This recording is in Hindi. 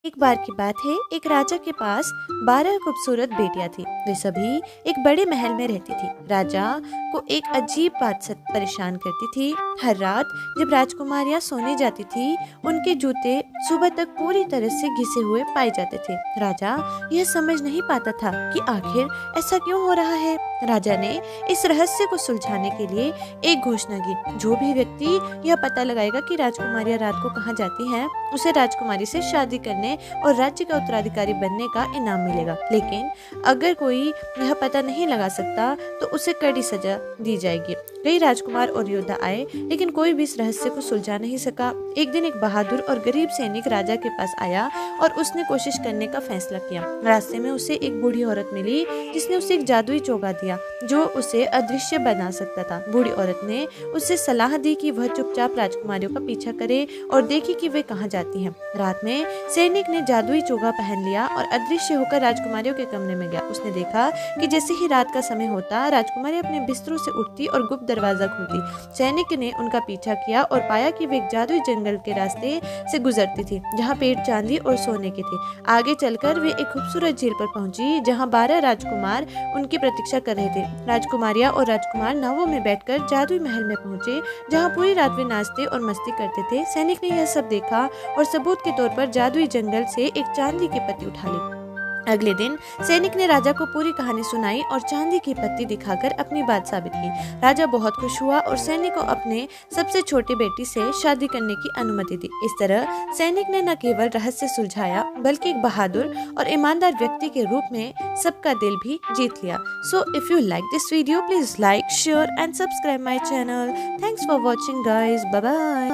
एक बार की बात है, एक राजा के पास 12 खूबसूरत बेटियां थी। वे सभी एक बड़े महल में रहती थी। राजा को एक अजीब बात से परेशान करती थी। हर रात जब राजकुमारियां सोने जाती थी, उनके जूते सुबह तक पूरी तरह से घिसे हुए पाए जाते थे। राजा यह समझ नहीं पाता था कि आखिर ऐसा क्यों हो रहा है। राजा ने इस रहस्य को सुलझाने के लिए एक घोषणा की, जो भी व्यक्ति यह पता लगाएगा कि राजकुमारियां रात को कहाँ जाती हैं, उसे राजकुमारी से शादी करने और राज्य का उत्तराधिकारी बनने का इनाम मिलेगा। लेकिन अगर कोई यह पता नहीं लगा सकता तो उसे कड़ी सजा दी जाएगी। कई राजकुमार और योद्धा आए, लेकिन कोई भी इस रहस्य को सुलझा नहीं सका। एक दिन एक बहादुर और गरीब सैनिक राजा के पास आया और उसने कोशिश करने का फैसला किया। रास्ते में उसे एक बूढ़ी औरत मिली, जिसने उसे एक जादुई चोगा दिया जो उसे अदृश्य बना सकता था। बूढ़ी औरत ने उसे सलाह दी कि वह चुपचाप राजकुमारियों का पीछा करे और देखे कि वे कहाँ जाती हैं। रात में सैनिक ने जादुई चोगा पहन लिया और अदृश्य होकर राजकुमारियों के कमरे में गया। उसने देखा कि जैसे ही रात का समय होता, राजकुमारी अपने बिस्तरों से उठती और गुप्त दरवाजा खोलती। सैनिक ने उनका पीछा किया और पाया कि वे एक जादुई जंगल के रास्ते से गुजरती थी, जहाँ पेड़ चांदी और सोने के थे। आगे चलकर वे एक खूबसूरत झील पर पहुंची, जहाँ 12 राजकुमार उनकी प्रतीक्षा कर रहे थे। राजकुमारियां और राजकुमार नावों में बैठकर जादुई महल में पहुंचे, जहाँ पूरी रात वे नाचते और मस्ती करते थे। सैनिक ने यह सब देखा और सबूत के तौर पर जादुई जंगल से एक चांदी की पत्ती उठा ली। अगले दिन सैनिक ने राजा को पूरी कहानी सुनाई और चांदी की पत्ती दिखाकर अपनी बात साबित की। राजा बहुत खुश हुआ और सैनिक को अपने सबसे छोटी बेटी से शादी करने की अनुमति दी। इस तरह सैनिक ने न केवल रहस्य सुलझाया, बल्कि एक बहादुर और ईमानदार व्यक्ति के रूप में सबका दिल भी जीत लिया। So if you like this video, please like, share and subscribe my channel. Thanks for watching guys. Bye bye.